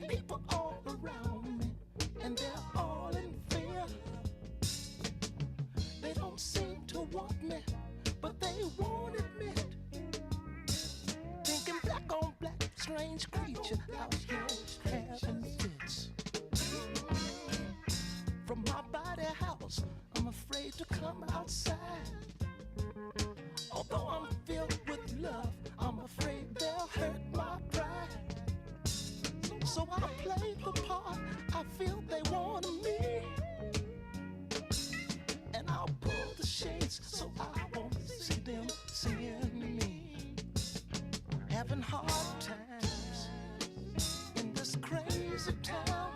People all around me, and they're all in fear. They don't seem to want me, but they won't admit. Thinking black on black, strange creature out here having fits. From my body house, I'm afraid to come outside. Although I'm filled with love, I'm afraid they'll hurt my pride. So I play the part I feel they want of me, and I'll pull the shades so I won't see them seeing me. Having hard times in this crazy town.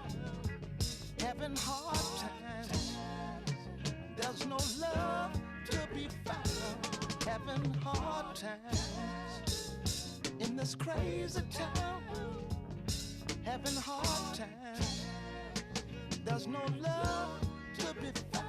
Having hard times. There's no love to be found. Having hard times in this crazy town. Having hard times. There's no love to be found.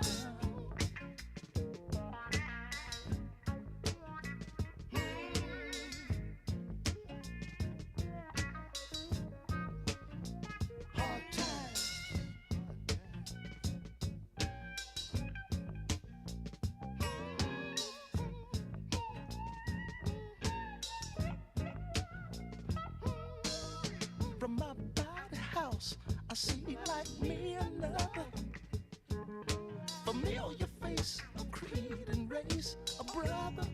From my body house, I see like me another familiar face, a creed and race, a brother.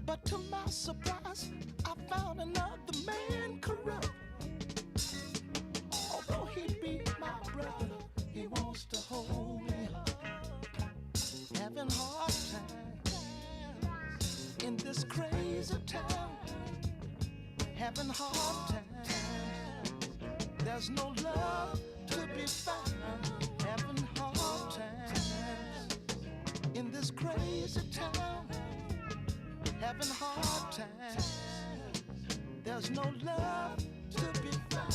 But to my surprise, I found another man corrupt. Although he be my brother, he wants to hold me up. Having hard times in this crazy town. Having hard times. There's no love to be found. Having hard times in this crazy town. Having hard times. There's no love to be found.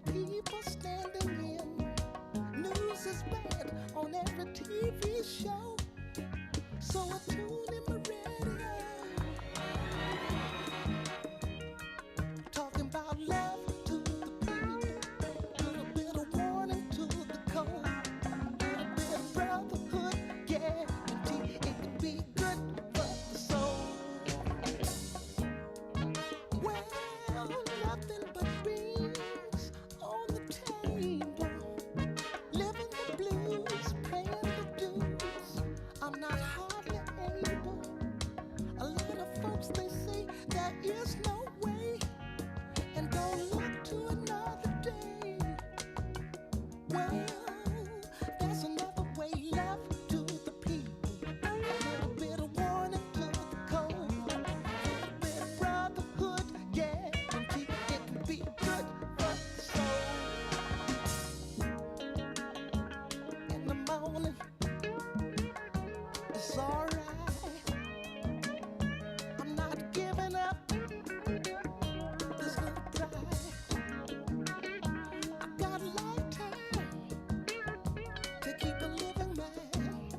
People standing in. News is bad on every TV show. So I tune in my radio. Talking about love to the people. Little bit of warning to the cold. Little bit of brotherhood guarantee. It can be good for the soul. Well, nothing but beans on the table, living the blues, paying the dues. I'm not hardly able. A lot of folks, they say there is no way, and don't look to another day. Well, there's another way, love to the people. A little bit of warning to the cold. A little bit of brotherhood guarantee. It can be good for the soul. In the morning, it's alright. I'm not giving up this little pride. I got a lifetime to keep a living man.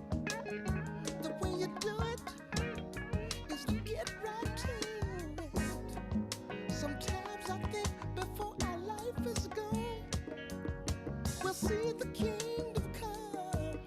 The way you do it is to get right to it. Sometimes I think before our life is gone, we'll see the kingdom come.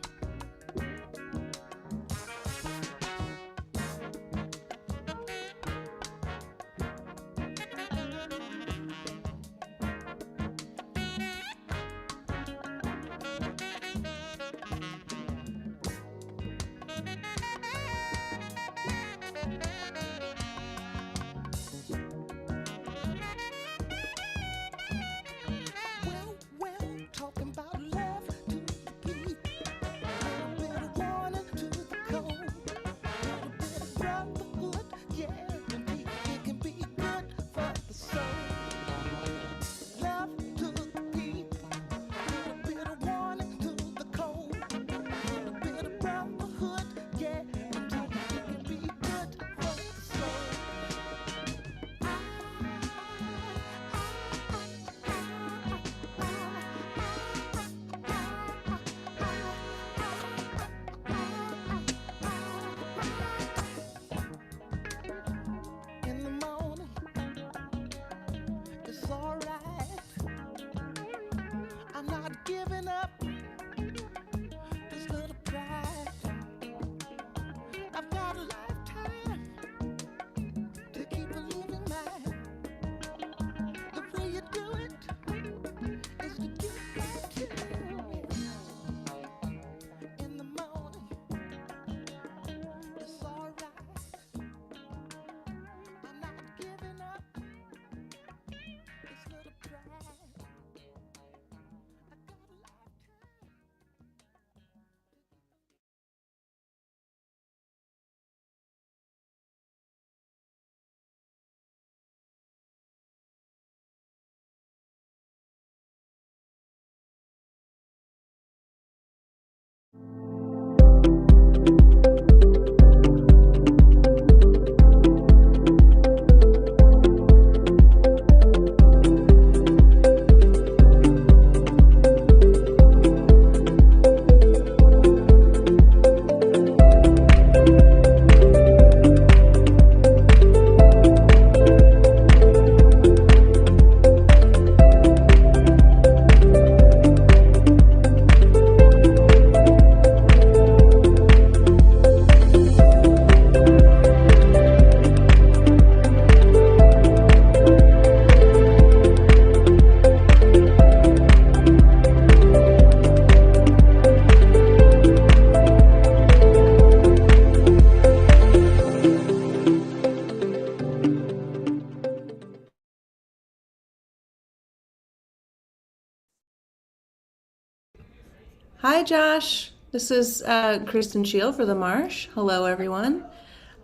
Hi, Josh. This is Kristen Shield for the Marsh. Hello, everyone.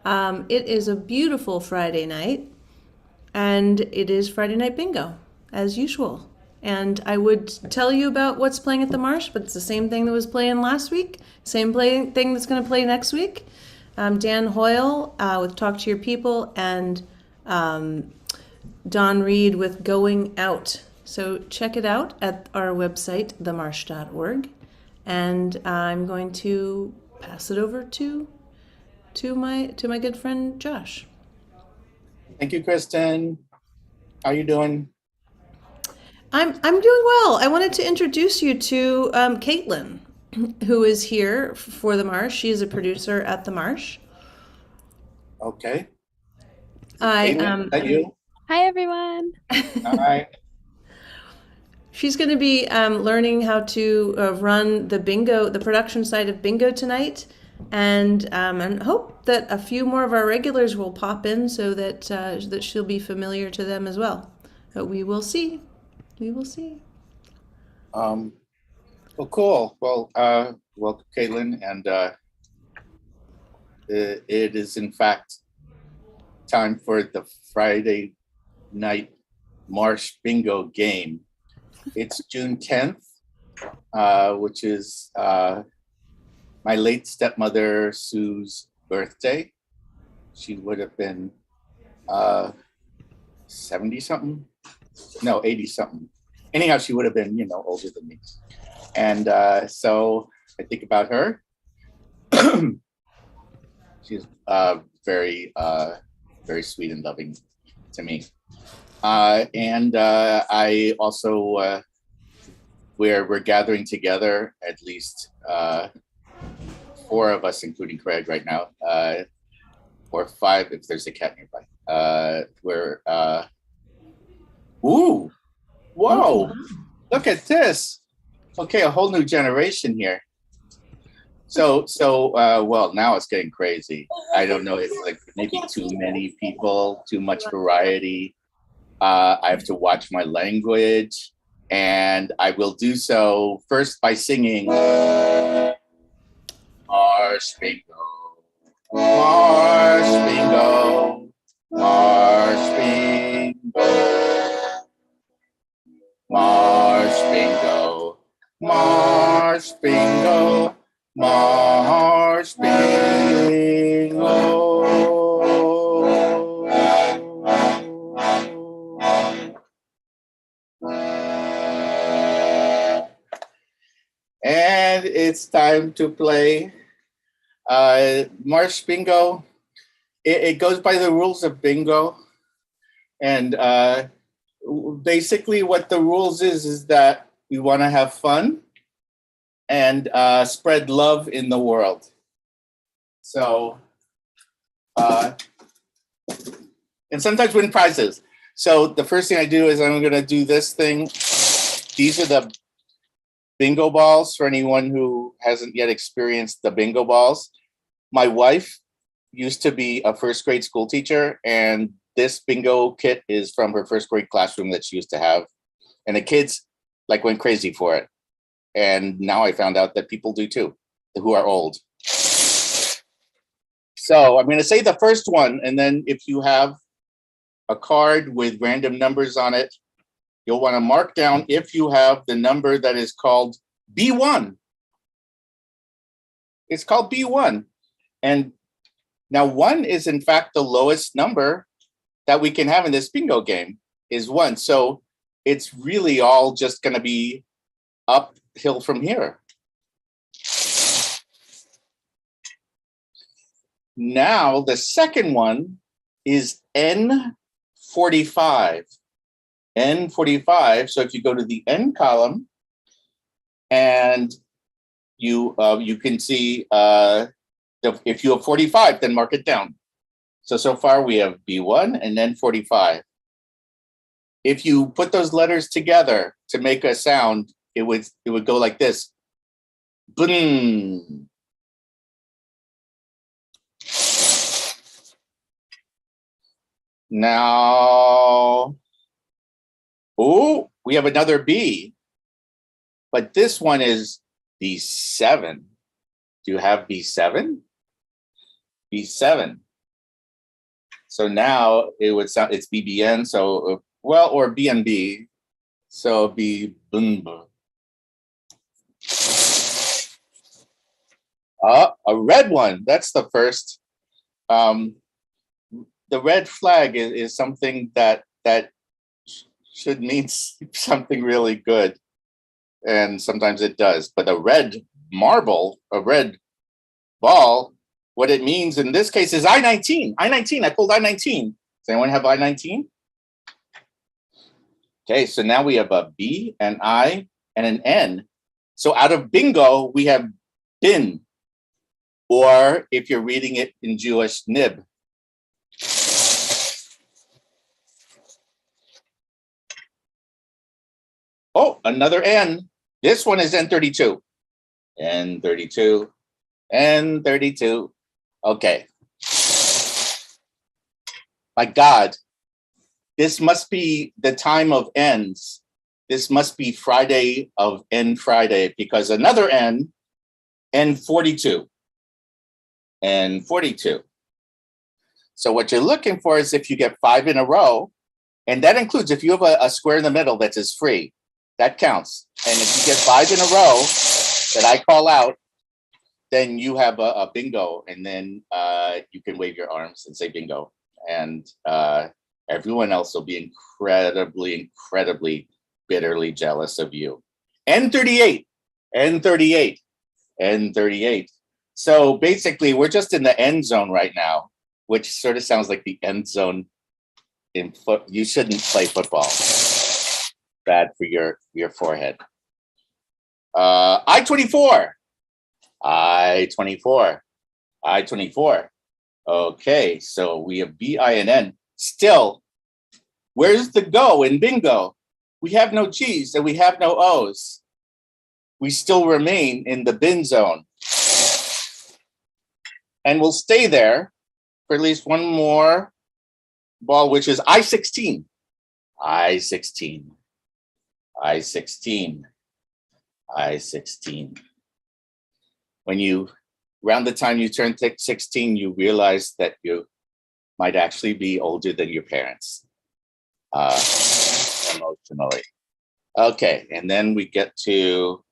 It is a beautiful Friday night, and it is Friday Night Bingo, as usual. And I would tell you about what's playing at the Marsh, but it's the same thing that was playing last week, thing that's going to play next week. Dan Hoyle with Talk to Your People, and Don Reed with Going Out. So check it out at our website, themarsh.org. And I'm going to pass it over to my good friend Josh. Thank you, Kristen. How are you doing? I'm doing well. I wanted to introduce you to Caitlin, who is here for the Marsh. She is a producer at the Marsh. Okay. I Caitlin, is that you? Hi, everyone. Hi. She's going to be learning how to run the production side of bingo tonight, and hope that a few more of our regulars will pop in so that she'll be familiar to them as well. But we will see. We will see. Um, well, cool. Welcome, Caitlin. And it is, in fact, time for the Friday night Marsh Bingo game. It's June 10th, which is my late stepmother, Sue's birthday. She would have been 70-something. No, 80-something. Anyhow, she would have been, older than me. And so I think about her. She's very, very sweet and loving to me. And I also, we're gathering together, at least 4 of us, including Craig right now, or 5 if there's a cat nearby. Ooh, whoa, look at this. Okay, a whole new generation here. So, well, now it's getting crazy. I don't know, it's like maybe too many people, too much variety. I have to watch my language, and I will do so first by singing Marsh Bingo, Marsh Bingo, Marsh Bingo. Marsh Bingo, Marsh Bingo, Marsh Bingo. And it's time to play Marsh Bingo. It goes by the rules of bingo. And basically what the rules is that we want to have fun and spread love in the world. So, and sometimes win prizes. So the first thing I do is I'm going to do this thing. These are the bingo balls for anyone who hasn't yet experienced the bingo balls. My wife used to be a first grade school teacher, and this bingo kit is from her first grade classroom that she used to have. And the kids went crazy for it. And now I found out that people do too, who are old. So I'm going to say the first one, and then if you have a card with random numbers on it, you'll want to mark down if you have the number that is called B1. It's called B1. And now 1 is in fact the lowest number that we can have in this bingo game is 1. So it's really all just going to be uphill from here. Now the second one is N45. N45. So if you go to the N column and you can see if you have 45, then mark it down. So far we have B1 and then 45. If you put those letters together to make a sound, it would go like this. Boom. Now, oh, we have another B, but this one is B7. Do you have B7? B7. So now it would sound, it's BBN, so, well, or BNB. So be bunb. A red one. That's the first. The red flag is something that should mean something really good, and sometimes it does. But a red marble, a red ball, what it means in this case is I-19. I-19. I pulled I-19. Does anyone have I-19? Okay, so now we have a B, an I, and an N. So out of bingo, we have bin, or if you're reading it in Jewish, nib. Oh, another N. This one is N32. N32. N32. Okay. My God. This must be the time of N's. This must be Friday of N Friday, because another N, N42. N42. So what you're looking for is if you get 5 in a row, and that includes if you have a square in the middle that is free, that counts. And if you get 5 in a row that I call out, then you have a bingo, and then you can wave your arms and say bingo. And everyone else will be incredibly, bitterly jealous of you. N38, N38, N38. So basically, we're just in the end zone right now, which sort of sounds like the end zone in foot. You shouldn't play football. Bad for your forehead. I-24. I-24. I-24. Okay, so we have B-I-N-N. Still, where's the go in bingo? We have no G's and we have no O's. We still remain in the bin zone. And we'll stay there for at least one more ball, which is I-16. I-16. I-16. I-16. When you, around the time you turn 16, you realize that you might actually be older than your parents, emotionally. Okay, and then we get to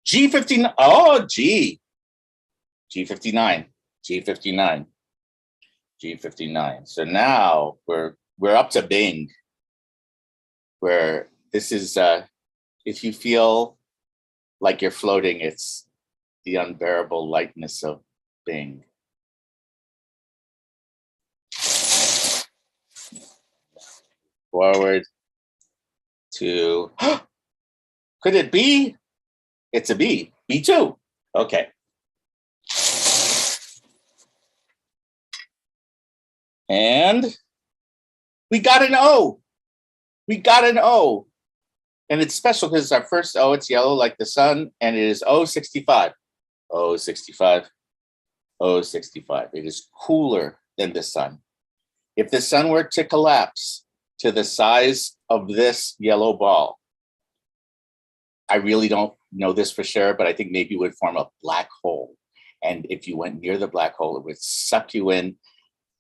G59. Oh, G. G59. G59. G59. So now we're up to Bing, where this is, if you feel like you're floating, it's the unbearable lightness of Bing. Forward to, could it be? It's a B, B2. Okay. And we got an O. We got an O. And it's special because it's our first O. It's yellow like the sun, and it is O65. O65. O65. It is cooler than the sun. If the sun were to collapse to the size of this yellow ball, I really don't know this for sure, but I think maybe it would form a black hole. And if you went near the black hole, it would suck you in,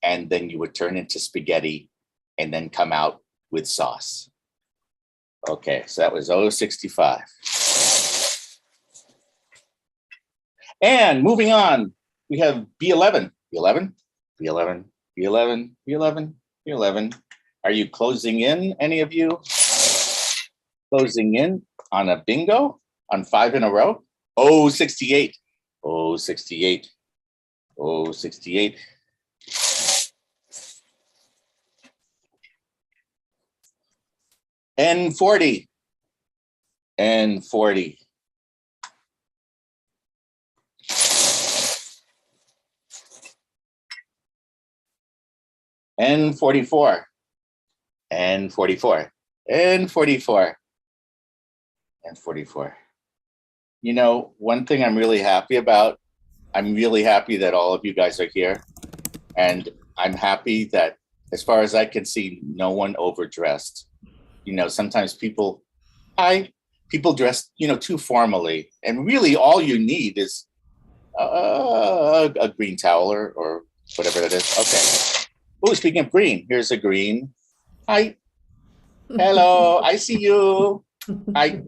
and then you would turn into spaghetti and then come out with sauce. Okay, so that was O65. And moving on, we have B11. B11, B11, B11, B11, B11. Are you closing in, any of you? Closing in on a bingo on 5 in a row? O68, O68, O68. N40, N40. N44, N44, N44, N44. You know, one thing I'm really happy about, I'm really happy that all of you guys are here. And I'm happy that, as far as I can see, no one overdressed. You know, sometimes people, hi, people dress, too formally. And really all you need is a green towel or whatever that is. Okay. Oh, speaking of green, here's a green. Hi. Hello. I see you. Hi.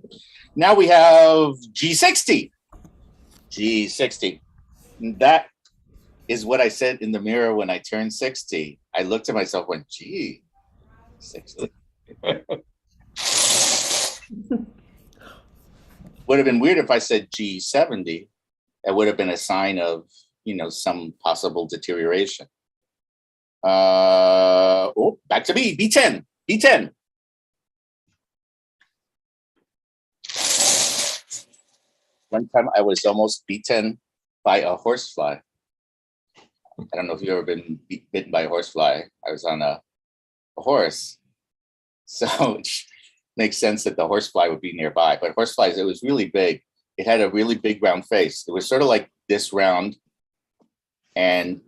Now we have G60. G60. That is what I said in the mirror when I turned 60. I looked at myself and went, gee, 60. Would have been weird if I said G70. That would have been a sign of, some possible deterioration. Back to B, B10, B10. One time I was almost beaten by a horsefly. I don't know if you've ever been bitten by a horsefly. I was on a horse. So it makes sense that the horsefly would be nearby. But horseflies, it was really big. It had a really big round face. It was sort of like this round. And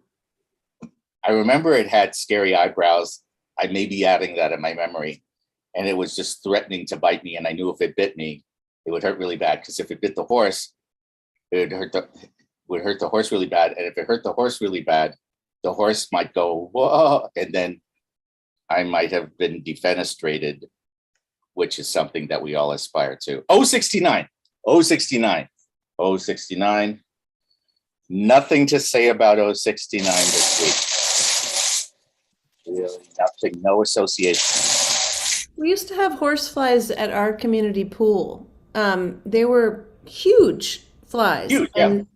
I remember it had scary eyebrows. I may be adding that in my memory. And it was just threatening to bite me. And I knew if it bit me, it would hurt really bad. Because if it bit the horse, it would hurt the horse really bad. And if it hurt the horse really bad, the horse might go, whoa, and then I might have been defenestrated, which is something that we all aspire to. 069, 069, 069. Nothing to say about 069 this week. Really nothing, no association. We used to have horseflies at our community pool. They were huge flies. Huge, yeah. And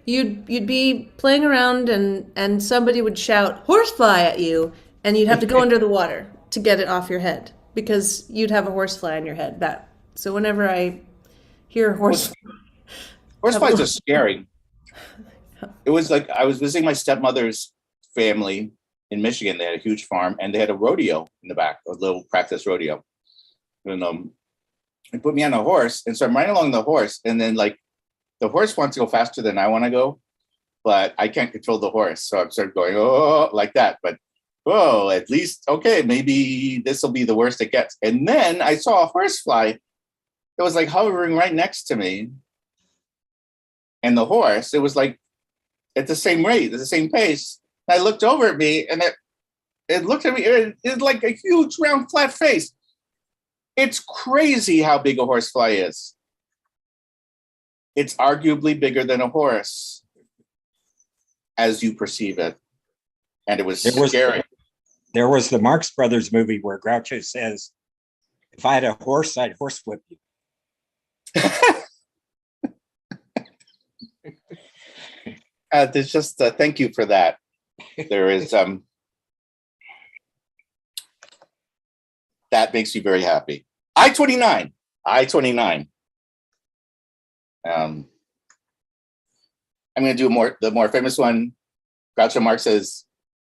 you'd be playing around and somebody would shout horsefly at you, and you'd have to go under the water to get it off your head because you'd have a horsefly on your head. So whenever I hear horseflies are scary. It was like I was visiting my stepmother's family in Michigan. They had a huge farm and they had a rodeo in the back, a little practice rodeo. And they put me on a horse, and so I'm riding along the horse, and then like the horse wants to go faster than I want to go, but I can't control the horse. So I'm sort of going, oh, like that. But, oh, at least, okay, maybe this will be the worst it gets. And then I saw a horsefly that was like hovering right next to me. And the horse, it was like at the same rate, at the same pace. And I looked over at me, and it looked at me, it's like a huge round flat face. It's crazy how big a horsefly is. It's arguably bigger than a horse as you perceive it. And it was scary. There was the Marx Brothers movie where Groucho says, if I had a horse, I'd horsewhip you. There's just thank you for that. There is that makes me very happy. I-29. I'm going to do the more famous one. Groucho Marx says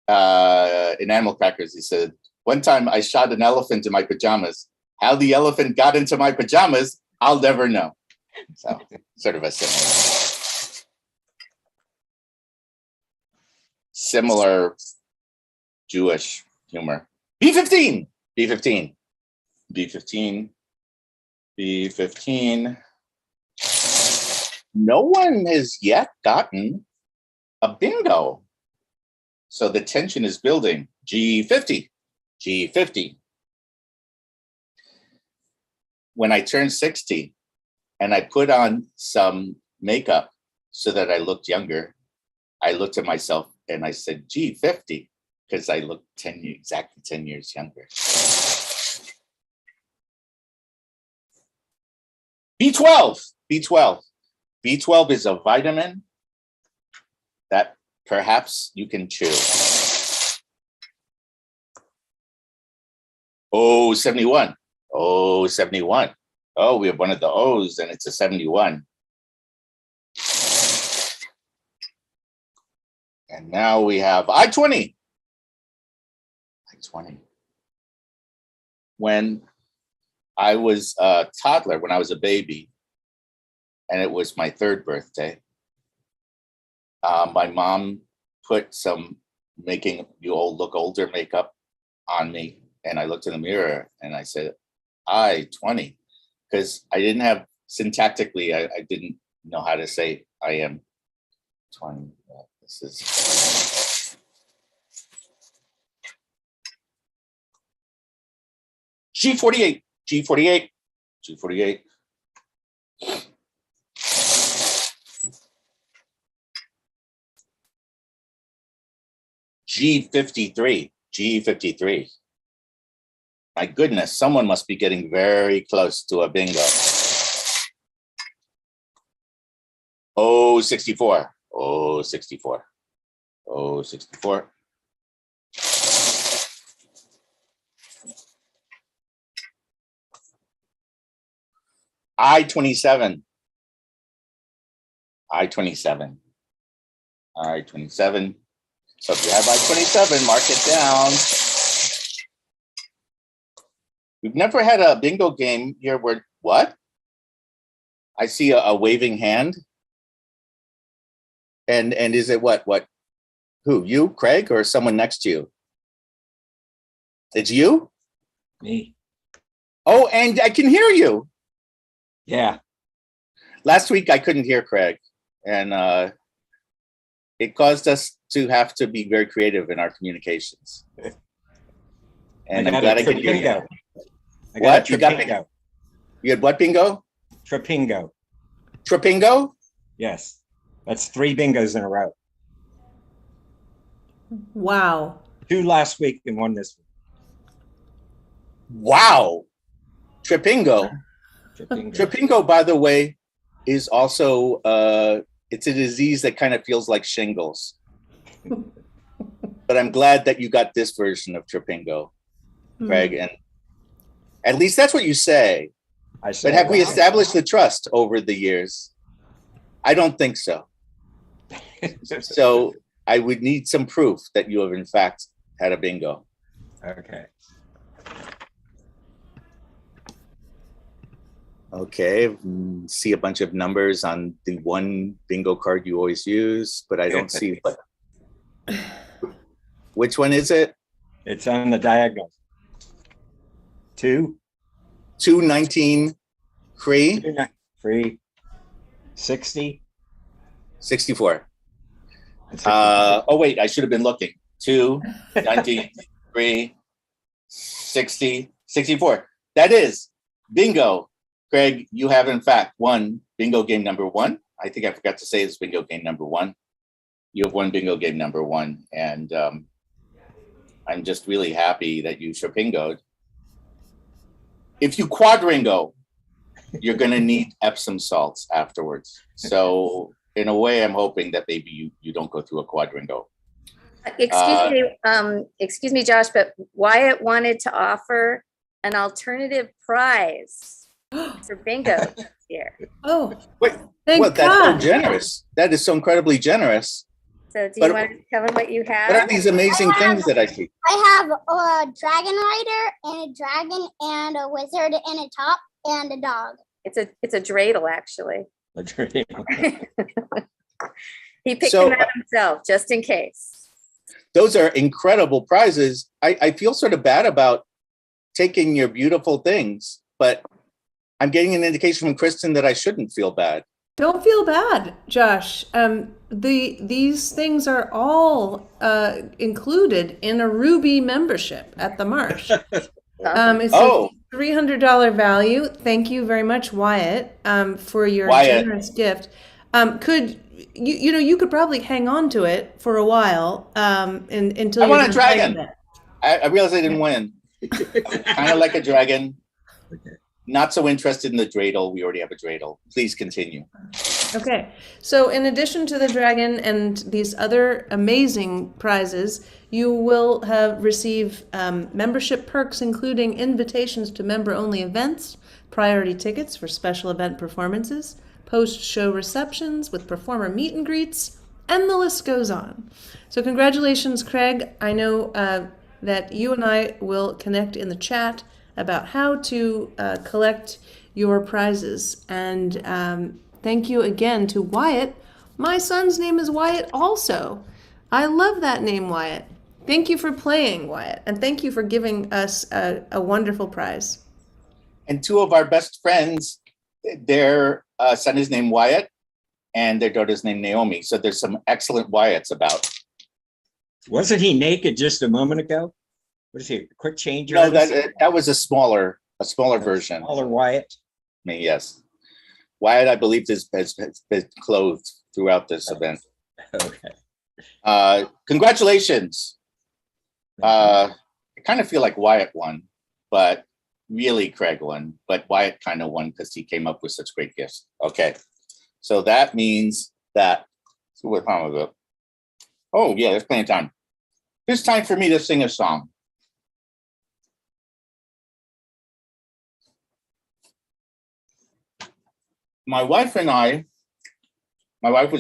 in Animal Crackers, he said, one time I shot an elephant in my pajamas. How the elephant got into my pajamas, I'll never know. So sort of a similar Jewish humor. B15. No one has yet gotten a bingo. So the tension is building. G50. When I turned 60 and I put on some makeup so that I looked younger, I looked at myself and I said, G50, because I looked exactly 10 years younger. B12 is a vitamin that perhaps you can chew. 71. Oh, we have one of the O's and it's a 71. And now we have I-20. When I was a toddler, when I was a baby, and it was my third birthday, my mom put some making you look older makeup on me. And I looked in the mirror and I said, I-20, because I didn't have syntactically, I didn't know how to say I am 20. This is G48, G48, G48. G53, G53. My goodness, someone must be getting very close to a bingo. Oh, 64. Oh, 64. Oh, 64. I-27. I-27. I-27. So if you have I-27, mark it down. We've never had a bingo game here where, what? I see a waving hand. And is it what? Who, you, Craig, or someone next to you? It's you? Me. Oh, and I can hear you. Yeah. Last week, I couldn't hear Craig. And it caused us to have to be very creative in our communications. And I'm glad I could hear you. I got What? You got bingo? You had what bingo? Trapingo. Trapingo? Yes. That's 3 bingos in a row. Wow. 2 last week and 1 this week. Wow. Trapingo. Trapingo. Trapingo, by the way, is also it's a disease that kind of feels like shingles. But I'm glad that you got this version of Trapingo, Craig, and at least that's what you say. I say, but have we established the trust over the years? I don't think so. So I would need some proof that you have in fact had a bingo. Okay. Okay, see a bunch of numbers on the one bingo card you always use, but I don't see what. Which one is it? It's on the diagonal. 2. 219 free. Free. 60. 64. Oh wait, I should have been looking. 2, 19, 3, 60, 64. That is bingo. Craig, you have in fact won bingo game number 1. I think I forgot to say it's bingo game number 1. You have won bingo game number 1, and I'm just really happy that you trapingoed. If you quadringo, you're going to need Epsom salts afterwards. So in a way, I'm hoping that maybe you don't go through a quadringo. Excuse me, Josh, but Wyatt wanted to offer an alternative prize for bingo this year. Oh, Wait, thank well, that's so God. generous. That is so incredibly generous. So do you want to tell them what you have? What are these amazing things that I see? I have a dragon rider and a dragon and a wizard and a top and a dog. It's a dreidel, actually. A dream. He picked them out himself, just in case. Those are incredible prizes. I feel sort of bad about taking your beautiful things, but I'm getting an indication from Kristen that I shouldn't feel bad. Don't feel bad, Josh. These things are all included in a Ruby membership at the Marsh. It's a $300 value. Thank you very much, Wyatt, for your generous gift. Could you could probably hang on to it for a while until I you're want a dragon. it. I realized I didn't win. Kind of like a dragon. Okay. Not so interested in the dreidel. We already have a dreidel. Please continue. Okay, so in addition to the dragon and these other amazing prizes, you will receive membership perks, including invitations to member-only events, priority tickets for special event performances, post-show receptions with performer meet and greets, and the list goes on. So congratulations, Craig. I know that you and I will connect in the chat about how to collect your prizes. And thank you again to Wyatt. My son's name is Wyatt also. I love that name, Wyatt. Thank you for playing, Wyatt. And thank you for giving us a wonderful prize. And two of our best friends, their son is named Wyatt and their daughter's named Naomi. So there's some excellent Wyatts about. Wasn't he naked just a moment ago? What is he? Quick change No, artist? that was a smaller version. Smaller Wyatt. Me, yes. Wyatt, I believe, has been clothed throughout this event. Okay. Congratulations. I kind of feel like Wyatt won, but really Craig won. But Wyatt kind of won because he came up with such great gifts. Okay. So that means that, so what time is it? Oh, yeah, there's plenty of time. It's time for me to sing a song. My wife was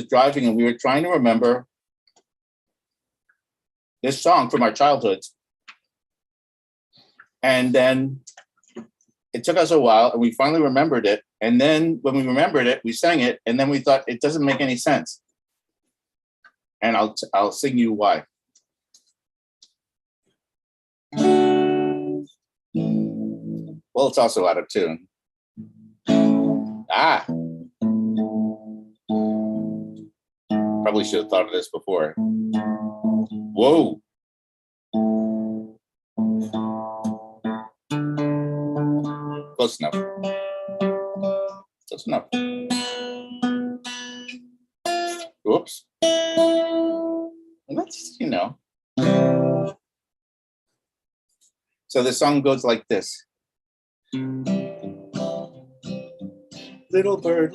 driving and we were trying to remember this song from our childhoods. And then it took us a while and we finally remembered it. And then when we remembered it, we sang it. And then we thought it doesn't make any sense. And I'll sing you why. Well, it's also out of tune. Probably should have thought of this before. Whoa. Close enough. Close enough. Whoops. Let's, So the song goes like this. Little bird,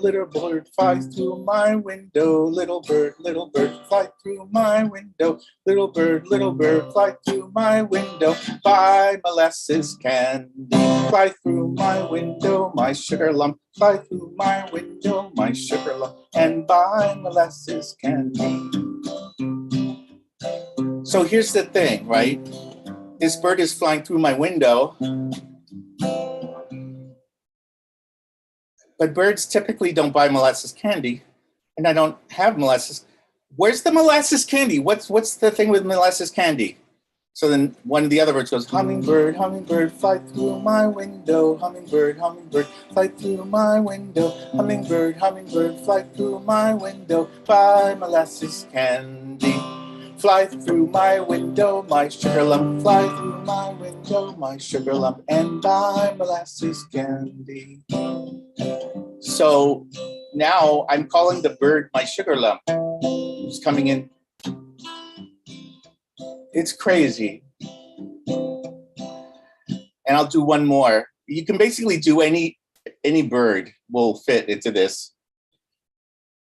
fly through my window. Little bird, fly through my window. Little bird, fly through my window. Buy molasses candy. Fly through my window, my sugar lump. Fly through my window, my sugar lump. And buy molasses candy. So here's the thing, right? This bird is flying through my window. But birds typically don't buy molasses candy, and I don't have molasses. Where's the molasses candy? What's the thing with molasses candy? So then one of the other birds goes, hummingbird, fly through my window. Hummingbird, fly through my window. Hummingbird, fly through my window. Buy molasses candy. Fly through my window, my sugar lump. Fly through my window, my sugar lump. And buy molasses candy. So now I'm calling the bird my sugar lump. Who's coming in? It's crazy. And I'll do one more. You can basically do any bird will fit into this.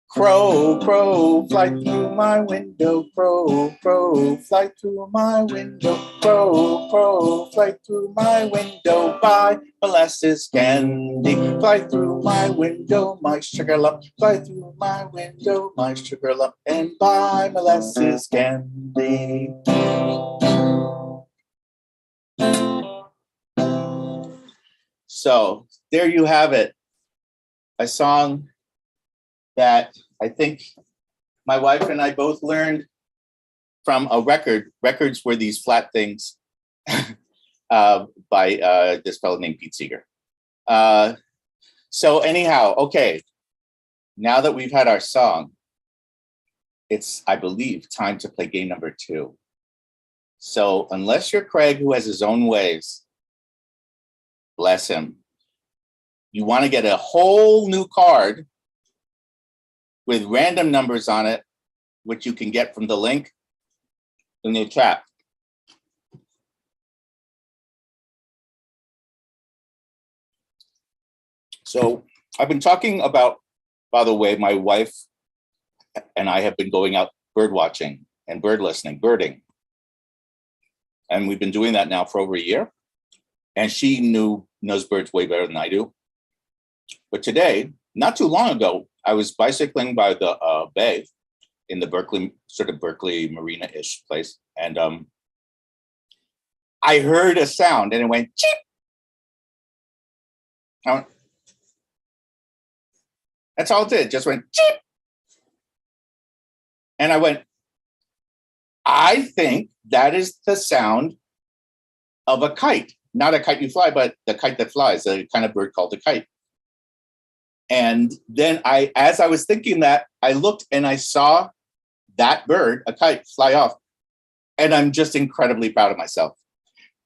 Crow, crow, fly through my window. Crow, crow, fly through my window. Crow, crow, fly through my window. Buy molasses candy. Fly through my window, my sugar lump. Fly through my window, my sugar lump. And buy molasses candy. So there you have it. A song that I think my wife and I both learned from a record. Records were these flat things by this fellow named Pete Seeger. So anyhow, okay, now that we've had our song, it's, I believe, time to play game number 2. So unless you're Craig, who has his own ways, bless him, you want to get a whole new card with random numbers on it, which you can get from the link in the chat. So I've been talking about, by the way, my wife and I have been going out bird watching and bird listening, birding. And we've been doing that now for over a year. And she knows birds way better than I do. But today, not too long ago, I was bicycling by the bay in the Berkeley, sort of Berkeley Marina-ish place. And I heard a sound and it went cheep. That's all it did, just went cheep. And I went, I think that is the sound of a kite. not a kite you fly, but the kite that flies, a kind of bird called a kite. And then as I was thinking that, I looked and I saw that bird, a kite, fly off. And I'm just incredibly proud of myself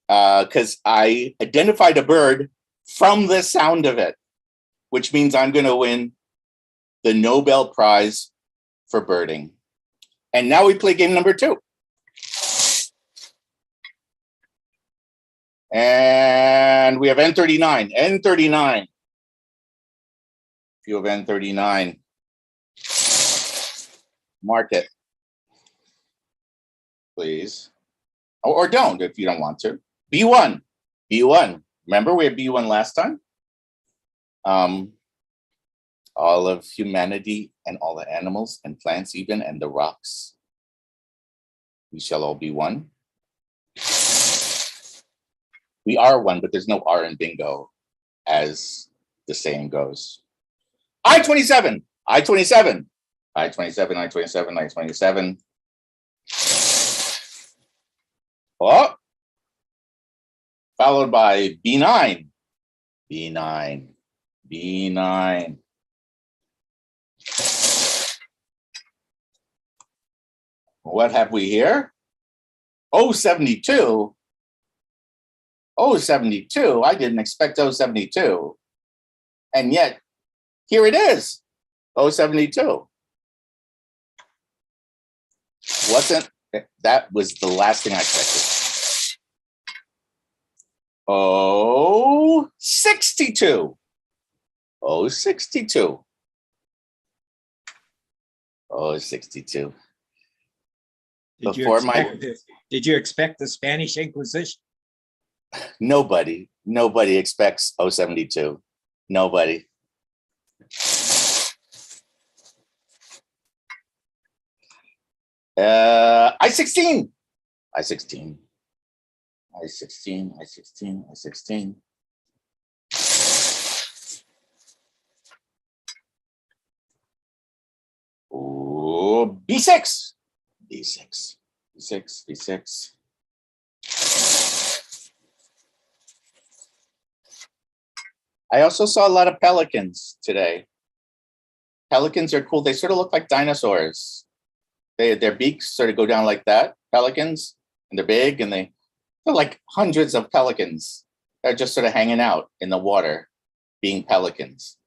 because I identified a bird from the sound of it, which means I'm going to win the Nobel Prize for birding. And now we play game number 2. And we have N39. N39. If you have N39, mark it, please. Or don't if you don't want to. B1. B1. Remember we had B1 last time? All of humanity and all the animals and plants even and the rocks. We shall all be one. We are one, but there's no R in bingo, as the saying goes. I-27, I-27, I-27, I-27, I-27. Oh, followed by B9, B9, B9. What have we here? 072. 072. I didn't expect 072. And yet, here it is. 072. That was the last thing I expected. 062. 062. 062. Did you expect the Spanish Inquisition? Nobody expects 072. Nobody. I-16. I-16. I-16. I-16. I-16. Ooh, B6. B6. B6. B6. I also saw a lot of pelicans today. Pelicans are cool. They sort of look like dinosaurs. Their beaks sort of go down like that, pelicans, and they're big, and they're like hundreds of pelicans. They're just sort of hanging out in the water, being pelicans.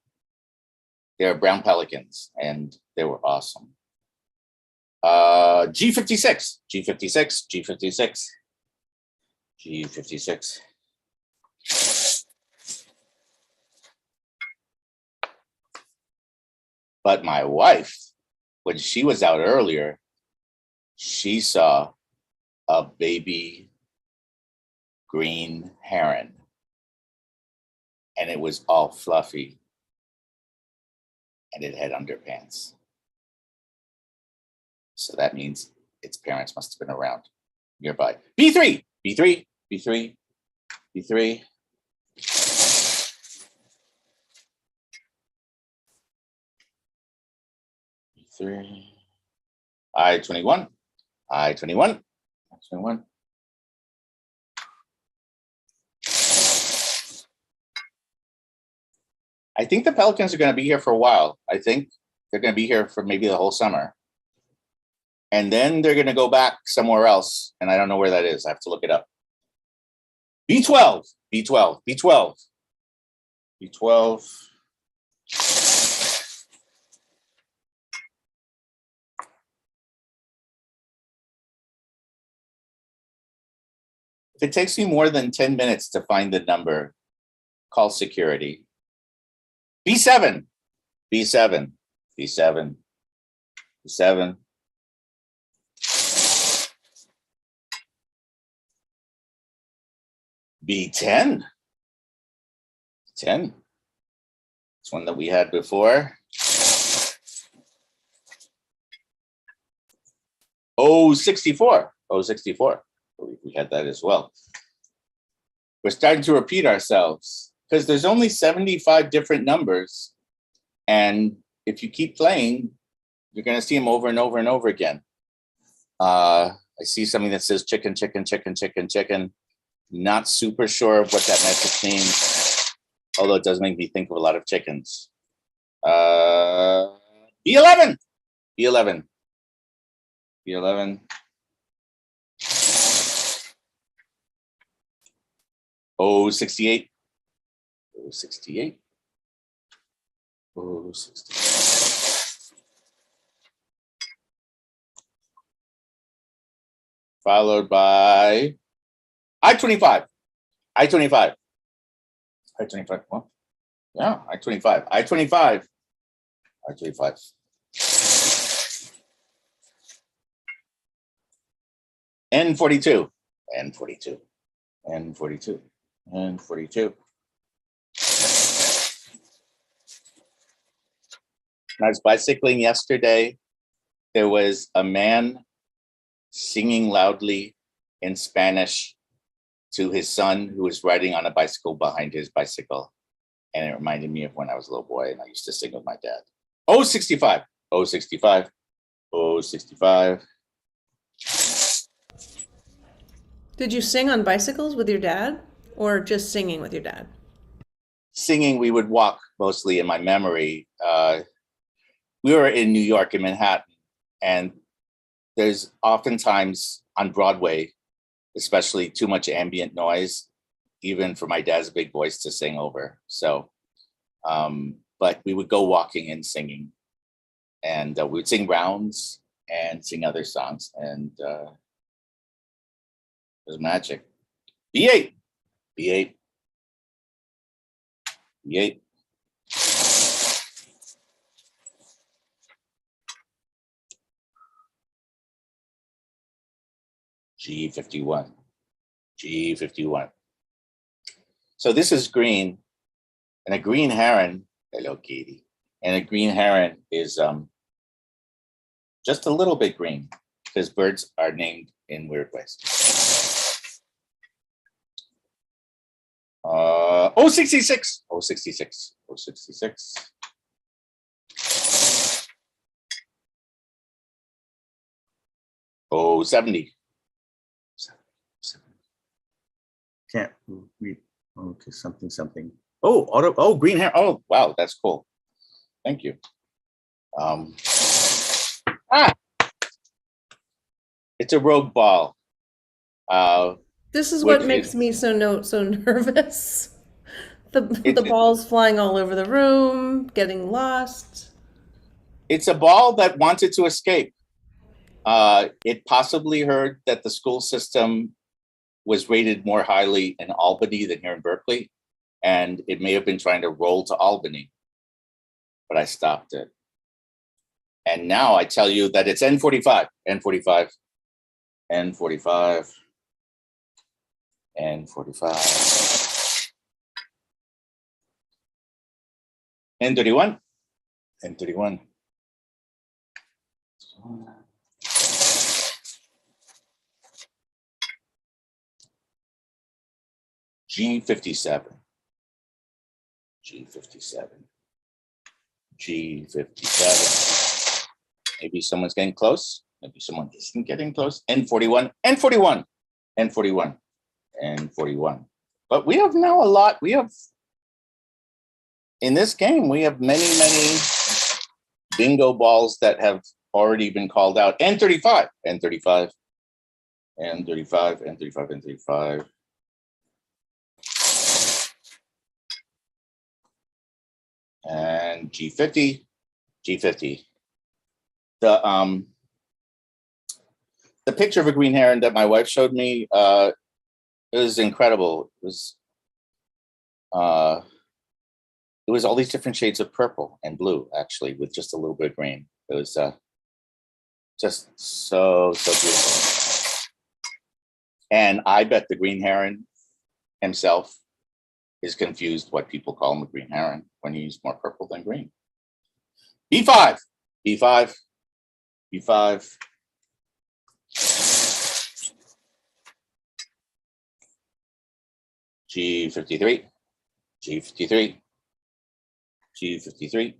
They're brown pelicans, and they were awesome. G56, G56, G56, G56. But my wife, when she was out earlier, she saw a baby green heron. And it was all fluffy. And it had underpants. So that means its parents must have been around nearby. B3, B3, B3, B3. B3. I-21, I-21, I-21. I think the pelicans are going to be here for a while. I think they're going to be here for maybe the whole summer. And then they're going to go back somewhere else. And I don't know where that is. I have to look it up. B12, B12, B12, B12. If it takes me more than 10 minutes to find the number, call security. B7, B7, B7, B7. B10, 10. It's one that we had before. 064, 064. I believe we had that as well. We're starting to repeat ourselves because there's only 75 different numbers. And if you keep playing, you're going to see them over and over and over again. I see something that says chicken, chicken, chicken, chicken, chicken. Not super sure of what that message means, although it does make me think of a lot of chickens. B11. B11. B11. Oh, 68. Oh, 68. Oh, 68. Followed by I-25. I-25. I-25. What? Yeah, I-25. I-25. I-25. N42. N42. N42. N42. When I was bicycling yesterday, there was a man singing loudly in Spanish to his son who was riding on a bicycle behind his bicycle. And it reminded me of when I was a little boy and I used to sing with my dad. Oh, 65. Oh, 65. Oh, 65. Did you sing on bicycles with your dad or just singing with your dad? Singing, we would walk mostly in my memory. We were in New York, in Manhattan, and there's oftentimes on Broadway, especially too much ambient noise, even for my dad's big voice to sing over. So, but we would go walking and singing, and we would sing rounds and sing other songs, and it was magic. B8, B8, B8. G51, G51. So this is green, and a green heron, hello Katie, and a green heron is just a little bit green because birds are named in weird ways. 066, 066, 066. Oh, 70. Can't read. Okay, something. Oh, oh, green hair. Oh, wow, that's cool. Thank you. It's a rogue ball. This is Which what makes is- me so nervous. The It's- balls flying all over the room, getting lost. It's a ball that wanted to escape. It possibly heard that the school system was rated more highly in Albany than here in Berkeley, and it may have been trying to roll to Albany, but I stopped it. And now I tell you that it's N45, N45, N45, N45, N31, N31. G57, G57, G57. Maybe someone's getting close. Maybe someone isn't getting close. N41, N41, N41, N41. But we have now a lot. We have, in this game, we have many bingo balls that have already been called out. N35, N35, N35, N35, N35. And G50, G50. The picture of a green heron that my wife showed me, it was incredible. It was all these different shades of purple and blue, actually, with just a little bit of green. It was just so beautiful. And I bet the green heron himself is confused what people call him a green heron when he's more purple than green. B5, B5, B5. G53, G53, G53.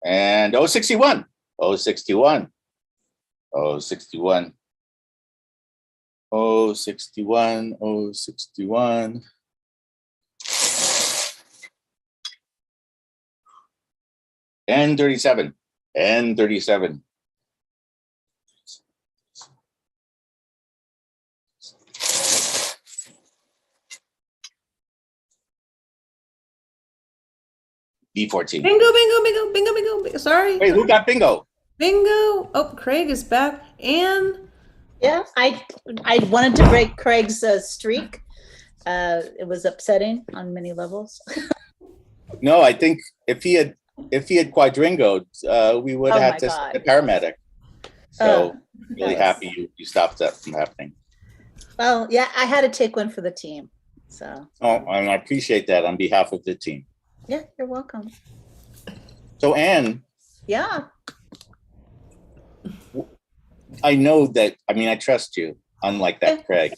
And 061, 061. Oh, 61. Oh, 61. Oh, 61. And 37. And 37. B14. Bingo, bingo, bingo, bingo, bingo, bingo. Sorry. Wait, who got bingo? Bingo. Oh, Craig is back. Anne. Yeah, I wanted to break Craig's streak. It was upsetting on many levels. No, I think if he had quadringoed, we would Oh have my to God. the paramedic. So really yes. happy you stopped that from happening. Well, yeah, I had to take one for the team. So Oh, and I appreciate that on behalf of the team. yeah, you're welcome. So Anne, Yeah. I know that, I mean, I trust you, unlike that Craig,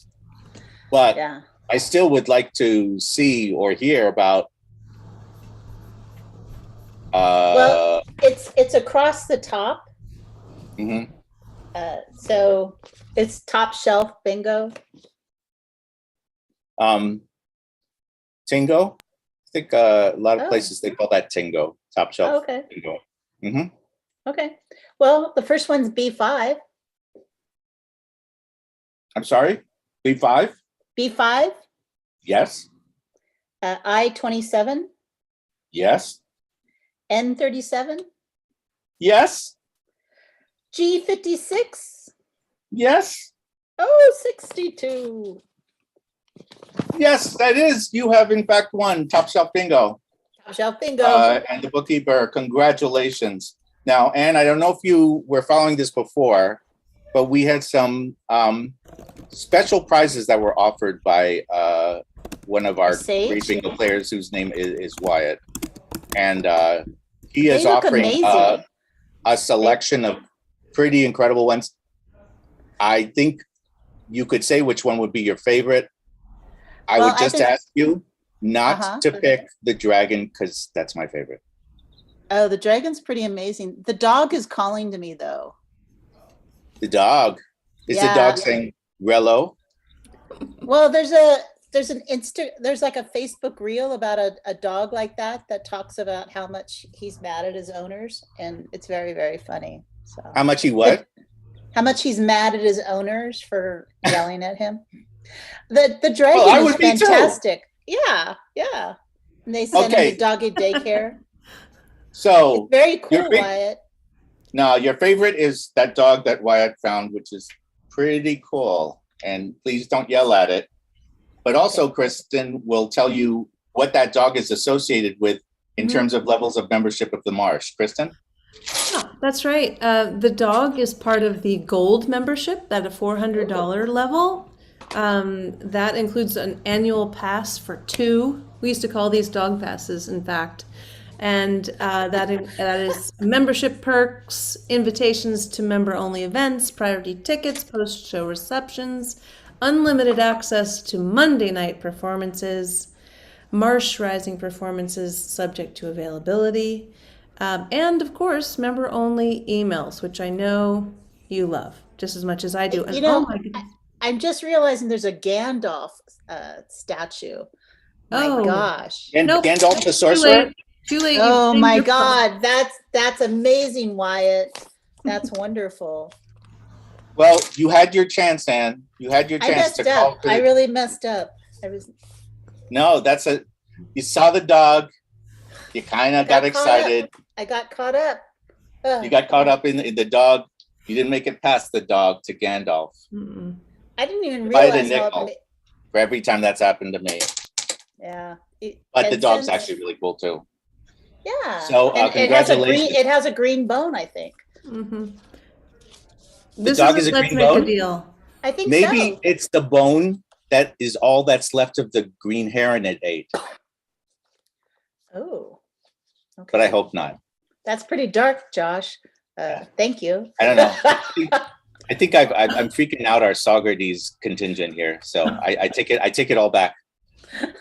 but Yeah. I still would like to see or hear about Well, it's across the top. mhm. So it's top shelf bingo. Tingo. I think a lot of Oh. places they call that Tingo, top shelf Oh, okay. bingo. Mhm. Okay. Well, the first one's B5. I'm sorry, B5? B5, Yes, I-27, yes, N37, yes, G56, yes, oh, 62. yes, that is. You have in fact won top shelf bingo. Top shelf bingo. And the bookkeeper, congratulations. Now, Anne, I don't know if you were following this before, but we had some special prizes that were offered by one of our Sage? great bingo players whose name is Wyatt. And he is They look offering amazing. a selection of pretty incredible ones. I think you could say which one would be your favorite. I Well, would I just think- ask you not Uh-huh. to pick the dragon because that's my favorite. Oh, the dragon's pretty amazing. The dog is calling to me though. The dog. Is the Yeah. dog saying Rello? Well, there's like a Facebook reel about a dog like that talks about how much he's mad at his owners, and it's very, very funny. So How much he what? how much he's mad at his owners for yelling at him. The dragon I is would be too. fantastic. Yeah, yeah. And they send him Okay. to doggy daycare. So It's very cool, You're big- Wyatt. now your favorite is that dog that Wyatt found, which is pretty cool. And please don't yell at it. But also, Kristen will tell you what that dog is associated with in terms of levels of membership of the Marsh. Kristen? Yeah, that's right. The dog is part of the gold membership at a $400 level. That includes an annual pass for 2. We used to call these dog passes, in fact. And that is membership perks, invitations to member-only events, priority tickets, post-show receptions, unlimited access to Monday night performances, Marsh Rising performances subject to availability, and of course, member-only emails, which I know you love just as much as I do. And You know, oh my goodness. I'm just realizing there's a Gandalf statue. My Oh. gosh. And Nope. Gandalf the Too sorcerer? late. Too late. Oh You've my named your God, that's amazing, Wyatt. That's wonderful. Well, you had your chance, Anne. You had your I chance messed to call. up. I really messed up. I was No, you saw the dog. You kind of got caught excited. up. I got caught up. Ugh. You got caught up in the dog. You didn't make it past the dog to Gandalf. Mm-mm. I didn't even If I had a realize how. nickel for every time that's happened to me. Yeah. But the And dog's since- actually really cool too. Yeah. So, And it has a congratulations. green. It has a green bone, I think. Mm-hmm. The dog is a let's green make bone? a deal. I think Maybe so. it's the bone that is all that's left of the green heron it ate, Oh. Okay. but I hope not. That's pretty dark, Josh. Thank you. I don't know. I think I'm freaking out our Socrates contingent here, so I take it all back.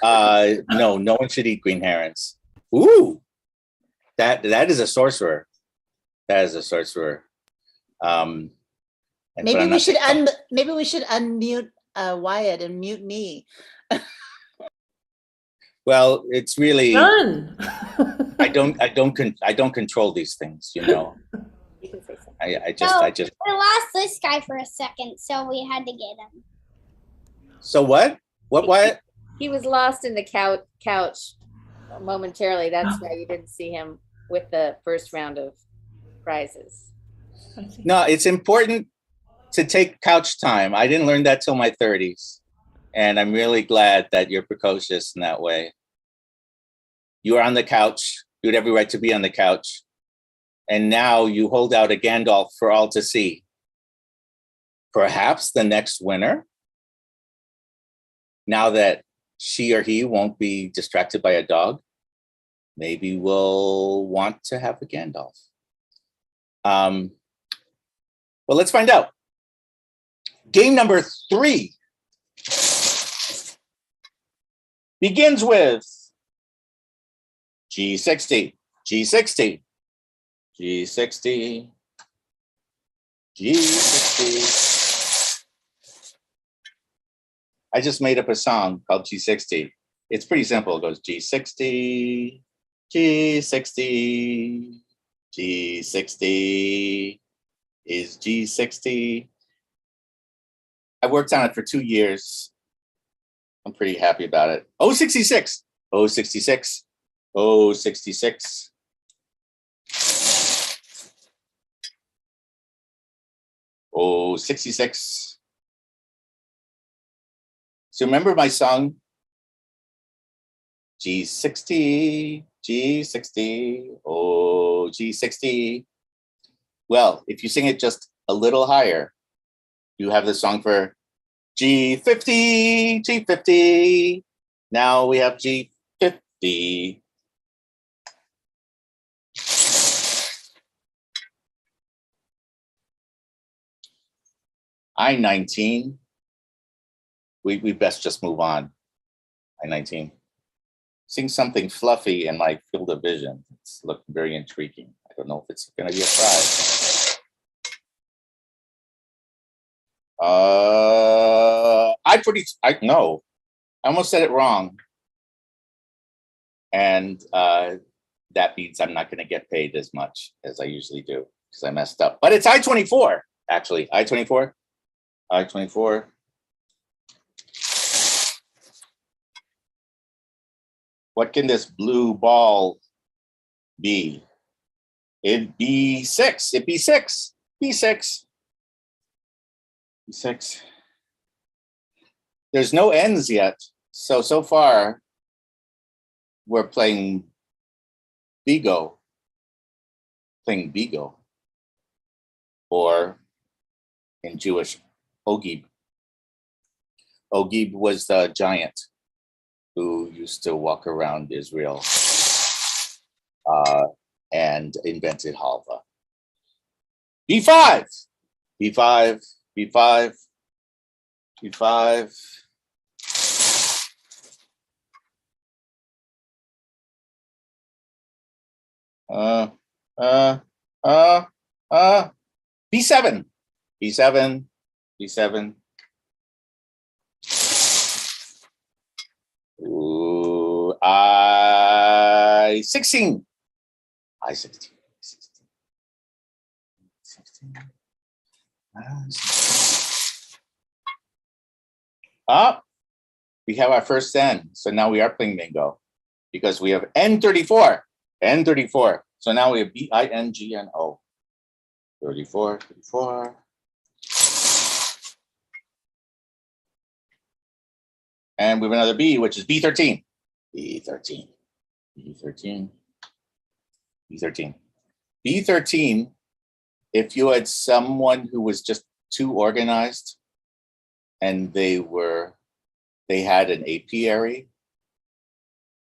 No one should eat green herons. Ooh, that is a sorcerer. That is a sorcerer. And Maybe but I'm we not should saying- maybe we should unmute Wyatt and mute me. Well, it's really Done. I don't control these things, you know. You can say something. I So just we lost this guy for a second, so we had to get him. so what? What? He was lost in the couch momentarily. That's why you didn't see him with the first round of prizes. No, it's important to take couch time. I didn't learn that till my 30s. And I'm really glad that you're precocious in that way. You are on the couch. You had every right to be on the couch. And now you hold out a Gandalf for all to see. Perhaps the next winner, now that she or he won't be distracted by a dog, maybe will want to have a Gandalf. Well, let's find out. Game number 3 begins with G60, G60, G60, G60. I just made up a song called G60. It's pretty simple. It goes G60, G60, G60 is G60. I worked on it for 2 years. I'm pretty happy about it. 066, 066, 066. Oh, 66. So remember my song? G60, G60, oh, G60. Well, if you sing it just a little higher, you have the song for G50, G50. Now we have G50. I-19. We best just move on. I-19. Sing something fluffy in my field of vision. It's looking very intriguing. I don't know if it's going to be a prize. No, I almost said it wrong. And that means I'm not going to get paid as much as I usually do because I messed up. But it's I-24, actually. I-24. I-24. What can this blue ball be? It'd be 6. It'd be 6. B6. B6. There's no ends yet. So far, we're playing Bigo. Playing Bigo. Or in Jewish, Ogib. Ogib was the giant who used to walk around Israel and invented halva. B5, B5, B5, B5. B7, B7, B7. Ooh, I-16. I-16. 16. We have our first N. So now we are playing bingo because we have N34. N34. So now we have B-I-N-G-N-O. 34, 34. And we have another B, which is B13. B13. B13. B13. B13, if you had someone who was just too organized and they had an apiary,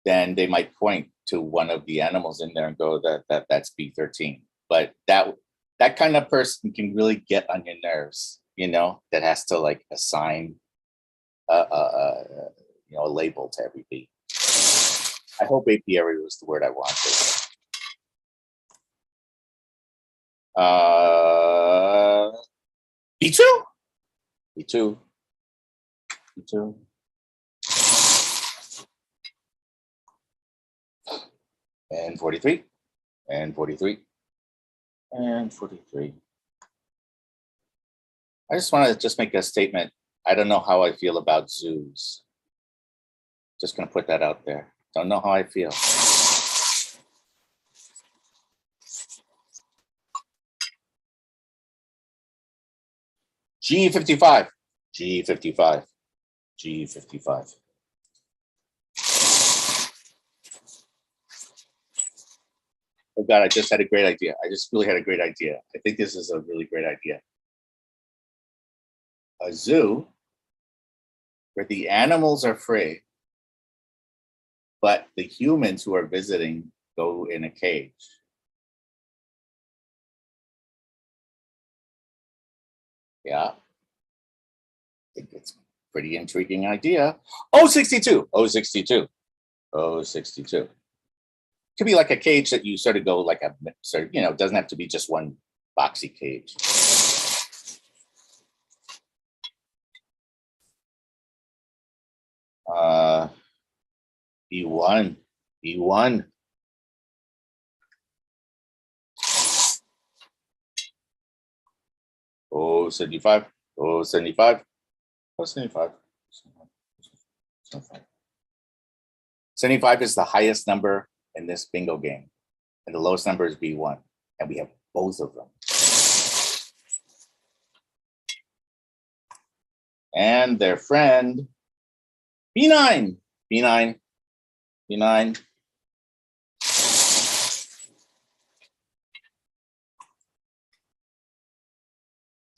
then they might point to one of the animals in there and go that's B13. But that kind of person can really get on your nerves, that has to like assign a label to every bee. I hope apiary was the word I wanted. B2? B2. B2. And 43. And 43. And 43. I just want to just make a statement. I don't know how I feel about zoos. Just going to put that out there. Don't know how I feel. G55. G55. G55. Oh God, I just had a great idea. I just really had a great idea. I think this is a really great idea. A zoo where the animals are free, but the humans who are visiting go in a cage. Yeah. I think it's a pretty intriguing idea. Oh, 62. Oh, 62. Oh, 62. Could be like a cage that you sort of go like a, sort of, it doesn't have to be just one boxy cage. B1. B1. Oh, 75. Oh, 75. Oh, 75. 75 is the highest number in this bingo game. And the lowest number is B1. And we have both of them. And their friend, B9. B9. B9.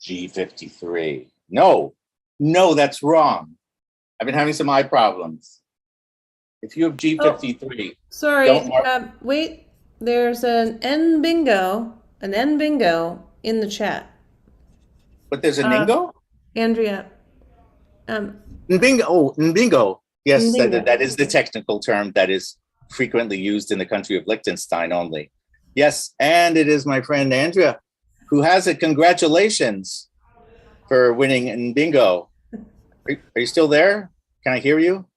G53. No, that's wrong. I've been having some eye problems. If you have G53, Sorry, don't mark. wait. There's an N bingo in the chat. But there's a Ningo? Andrea. Bingo. Oh, bingo. Yes, Bingo. that is the technical term that is frequently used in the country of Liechtenstein only. Yes, and it is my friend Andrea who has it. Congratulations for winning in bingo. Are you still there? Can I hear you?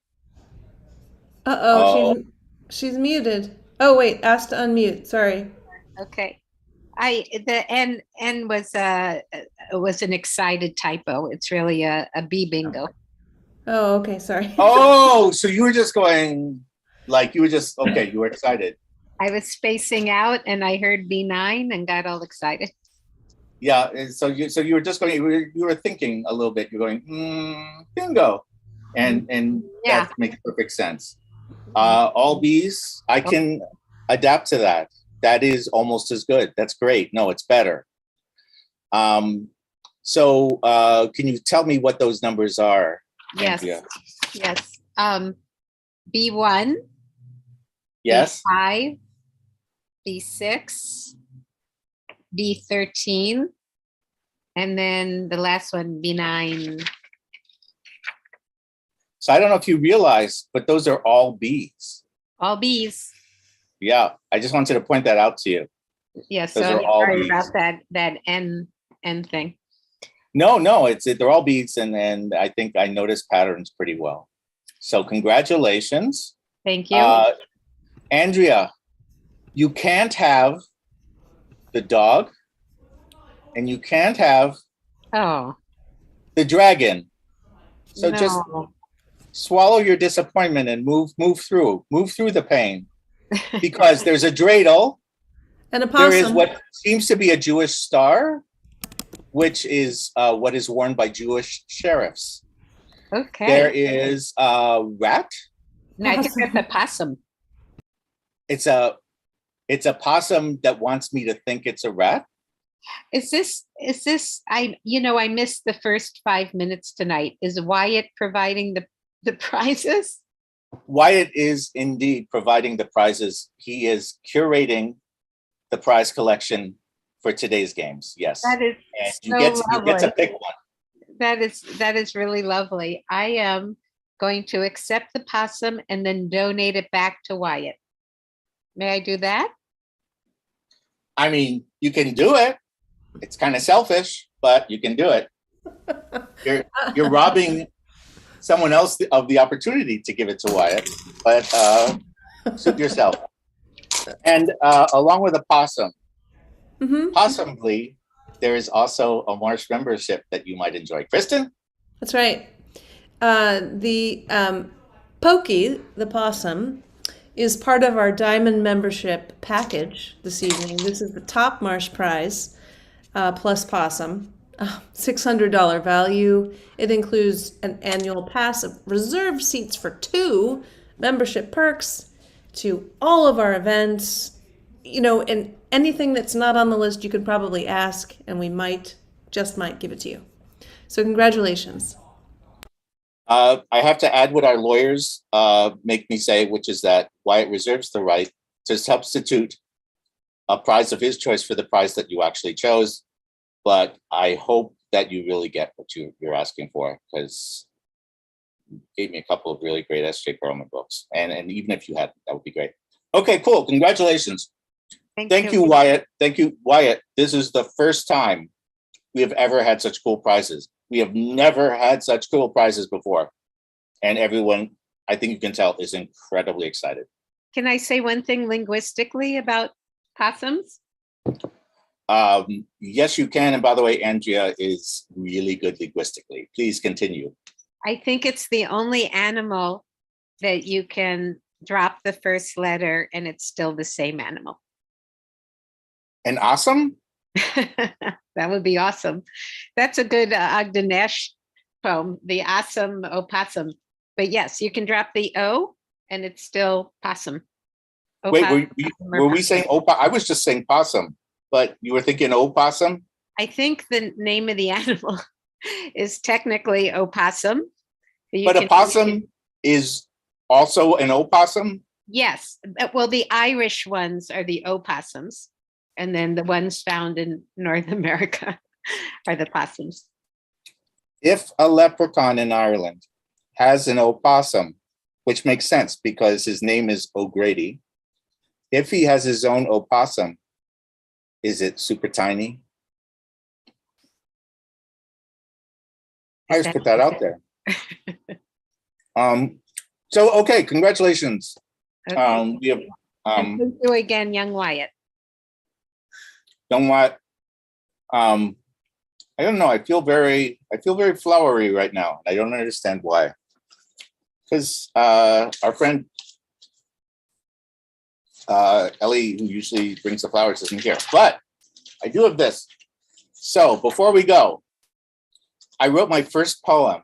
Uh-oh, she's muted. Oh wait, asked to unmute. Sorry. Okay. The N was an excited typo. It's really a B bingo. Oh, okay, sorry. Oh, so you were just going, like you were just, okay, you were excited. I was spacing out and I heard B9 and got all excited. Yeah, and so you were just going, you were thinking a little bit, you're going, bingo. And Yeah. that makes perfect sense. All B's, I can adapt to that. That is almost as good. That's great. No, it's better. So can you tell me what those numbers are? Yes. Andrea? Yes. B1. Yes. B5. B6. B13. And then the last one, B9. So I don't know if you realize, but those are all B's. All B's. Yeah, I just wanted to point that out to you. Yes. Those So are all sorry B's. about that N thing. No, they're all B's, and I think I noticed patterns pretty well. So congratulations. Thank you. Andrea, you can't have the dog and you can't have the dragon. So just swallow your disappointment and move through the pain, because there's a dreidel. And a possum. There is what seems to be a Jewish star, which is what is worn by Jewish sheriffs. Okay. There is a rat. No, I think that's a possum. It's a possum that wants me to think it's a rat. Is this I missed the first 5 minutes tonight. Is Wyatt providing the prizes? Wyatt is indeed providing the prizes. He is curating the prize collection for today's games. Yes. That is and so you get to lovely. pick one. That is really lovely. I am going to accept the possum and then donate it back to Wyatt. May I do that? I mean, you can do it. It's kind of selfish, but you can do it. You're robbing someone else of the opportunity to give it to Wyatt, but suit yourself. And along with a possum, possibly there is also a Marsh membership that you might enjoy. Kristen? That's right. The Pokey, the possum, is part of our diamond membership package this evening. This is the top Marsh prize plus possum, $600 value. It includes an annual pass of reserved seats for 2, membership perks to all of our events. You know, and anything that's not on the list, you could probably ask, and we might give it to you. So congratulations. I have to add what our lawyers make me say, which is that Wyatt reserves the right to substitute a prize of his choice for the prize that you actually chose. But I hope that you really get what you're asking for, because you gave me a couple of really great S.J. Perlman books. And even if you had, that would be great. Okay, cool. Congratulations. Thank you, Wyatt. Thank you, Wyatt. This is the first time we have ever had such cool prizes. We have never had such cool prizes before. And everyone, I think you can tell, is incredibly excited. Can I say one thing linguistically about possums? Yes, you can. And by the way, Andrea is really good linguistically. Please continue. I think it's the only animal that you can drop the first letter and it's still the same animal. And awesome? That would be awesome. That's a good Agdanesh poem, the awesome opossum. But yes, you can drop the O and it's still possum. Wait, were we saying opossum? I was just saying possum, but you were thinking opossum? I think the name of the animal is technically opossum. But a possum is also an opossum? Yes. Well, the Irish ones are the opossums. And then the ones found in North America are the possums. If a leprechaun in Ireland has an opossum, which makes sense because his name is O'Grady, if he has his own opossum, is it super tiny? I just put that out there. So, okay, congratulations. Okay. We have, thank you again, young Wyatt. Young Wyatt, I don't know. I feel very flowery right now. I don't understand why. Because our friend Ellie, who usually brings the flowers, isn't here. But I do have this. So before we go, I wrote my first poem.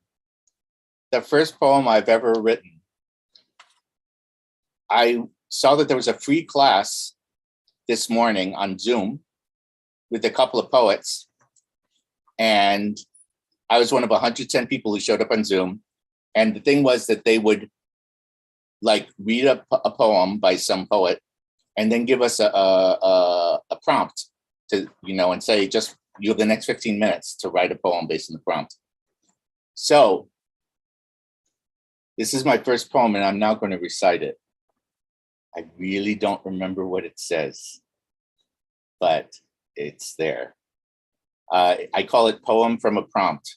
The first poem I've ever written. I saw that there was a free class this morning on Zoom with a couple of poets. And I was one of 110 people who showed up on Zoom. And the thing was that they would like read a poem by some poet and then give us a prompt to, you know, and say, just you have the next 15 minutes to write a poem based on the prompt. So this is my first poem and I'm now going to recite it. I really don't remember what it says, but it's there. I call it Poem from a Prompt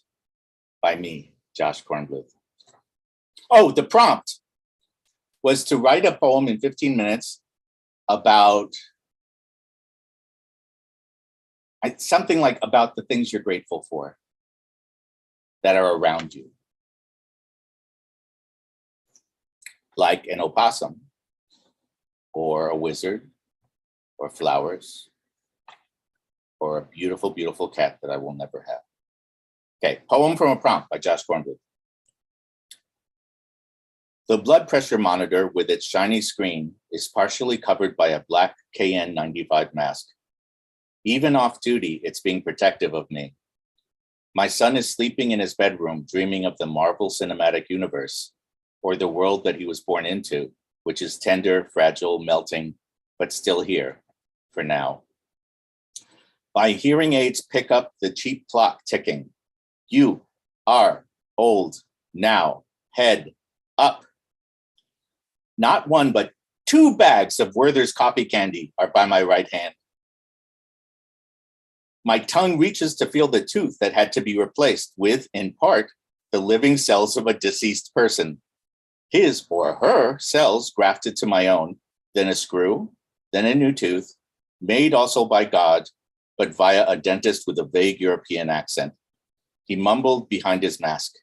by me, Josh Kornbluth. Oh, the prompt was to write a poem in 15 minutes about something like about the things you're grateful for that are around you. Like an opossum, or a wizard, or flowers, or a beautiful, beautiful cat that I will never have. Okay, Poem from a Prompt by Josh Kornbluth. The blood pressure monitor with its shiny screen is partially covered by a black KN95 mask. Even off duty, it's being protective of me. My son is sleeping in his bedroom, dreaming of the Marvel Cinematic Universe, or the world that he was born into, which is tender, fragile, melting, but still here for now. My hearing aids pick up the cheap clock ticking. You are old now, head up. Not one, but 2 bags of Werther's coffee candy are by my right hand. My tongue reaches to feel the tooth that had to be replaced with, in part, the living cells of a deceased person. His or her cells grafted to my own, then a screw, then a new tooth, made also by God, but via a dentist with a vague European accent. He mumbled behind his mask.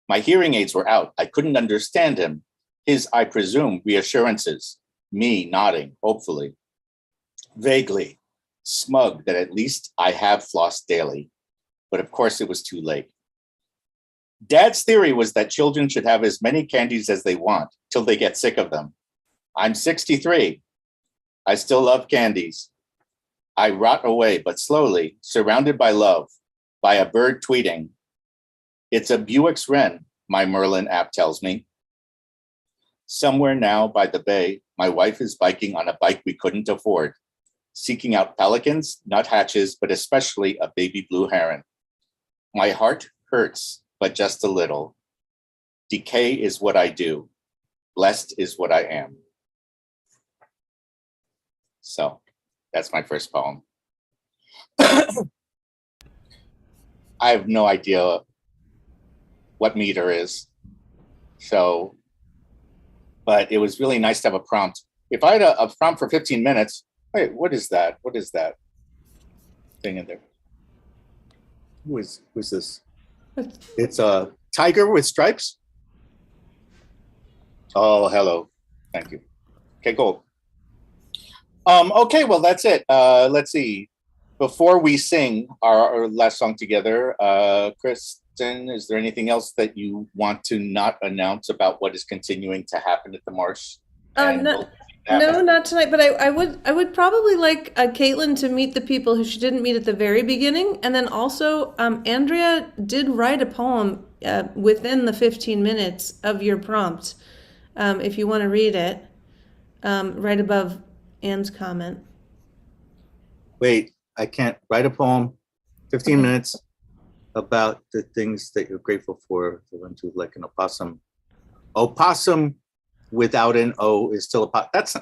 My hearing aids were out. I couldn't understand him. His, I presume, reassurances. Me nodding, hopefully. Vaguely, smug that at least I have flossed daily. But of course it was too late. Dad's theory was that children should have as many candies as they want till they get sick of them. I'm 63. I still love candies. I rot away, but slowly, surrounded by love, by a bird tweeting. It's a Buick's Wren, my Merlin app tells me. Somewhere now by the bay, my wife is biking on a bike we couldn't afford, seeking out pelicans, nuthatches, but especially a baby blue heron. My heart hurts, but just a little. Decay is what I do. Blessed is what I am. So that's my first poem. I have no idea what meter is. So, but it was really nice to have a prompt. If I had a prompt for 15 minutes, wait, what is that? What is that thing in there? Who's this? It's a tiger with stripes. Oh, hello. Thank you. Okay, cool. Okay, well, that's it. Let's see. Before we sing our last song together, Kristen, is there anything else that you want to not announce about what is continuing to happen at the Marsh? No, not tonight. But I would probably like Caitlin to meet the people who she didn't meet at the very beginning, and then also Andrea did write a poem within the 15 minutes of your prompt. If you want to read it, right above Anne's comment. Wait, I can't write a poem, 15 minutes about the things that you're grateful for. The one to like an opossum. Opossum without an O is still a pot. That's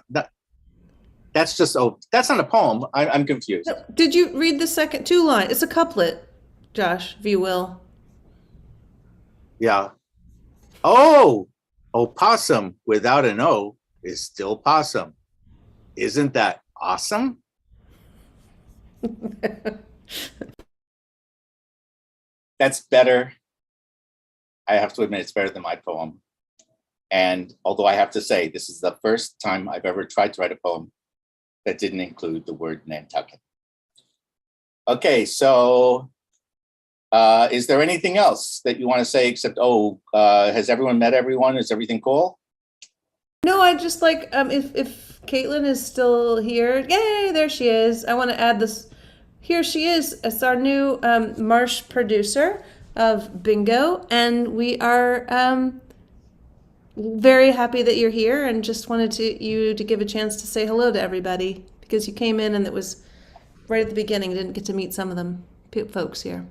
just that's not a poem. I'm confused. No, did you read the second two line? It's a couplet, Josh, if you will. Yeah. Oh, opossum without an O is still possum. Isn't that awesome? That's better. I have to admit, it's better than my poem. And although I have to say, this is the first time I've ever tried to write a poem that didn't include the word Nantucket. Okay, so is there anything else that you want to say except, has everyone met everyone? Is everything cool? No, I just like, if Caitlin is still here, yay, there she is. I want to add this. Here she is. It's our new Marsh producer of Bingo, and we are very happy that you're here, and just wanted you to give a chance to say hello to everybody, because you came in and it was right at the beginning. Didn't get to meet some of them folks here.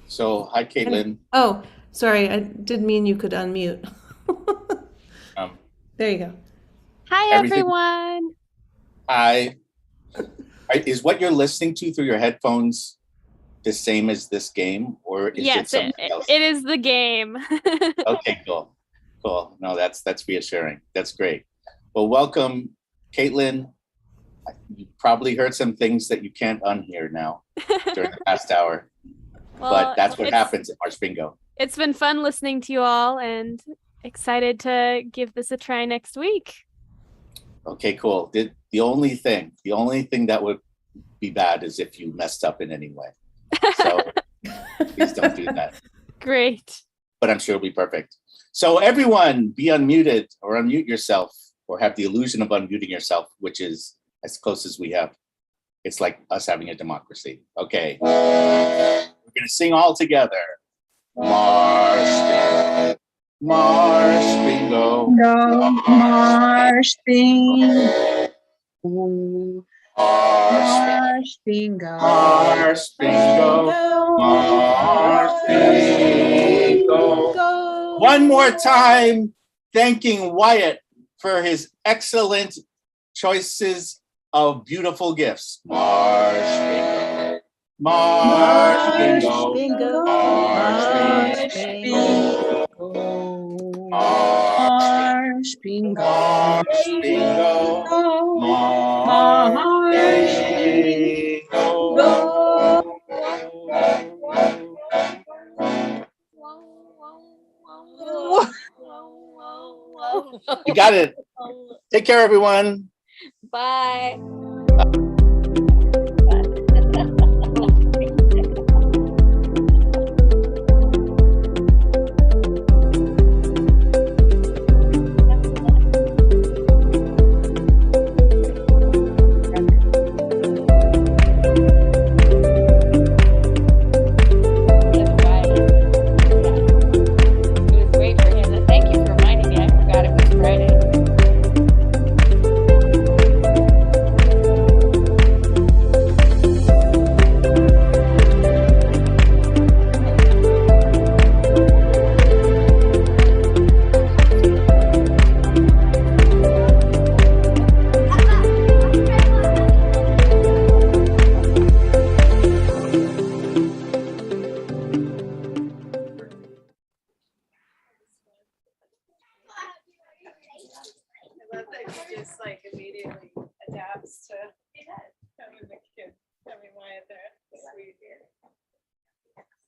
So, hi, Caitlin. Oh, sorry, I did mean you could unmute. There you go. Hi, everyone. Hi. Is what you're listening to through your headphones the same as this game, or is it something else? It is the game. Okay, cool. Cool. No, that's reassuring. That's great. Well, welcome, Caitlin. You probably heard some things that you can't unhear now during the past hour. Well, but that's what happens at Marsh Bingo. It's been fun listening to you all, and excited to give this a try next week. Okay, cool. The only thing that would be bad is if you messed up in any way. So please don't do that. Great. But I'm sure it'll be perfect. So everyone, be unmuted or unmute yourself, or have the illusion of unmuting yourself, which is as close as we have. It's like us having a democracy. Okay. We're going to sing all together. Marsh Bingo. Marsh Bingo. Marsh Bingo. Marsh Bingo. Marsh Bingo. Marsh Bingo. One more time, thanking Wyatt for his excellent choices of beautiful gifts. Marsh bingo. Marsh bingo. Bingo. Marsh bingo. Marsh bingo. Marsh bingo. Marsh You got it. Take care, everyone. Bye. That's right. It was great for him. And thank you for reminding me. I forgot it was Friday. Just like immediately adapts to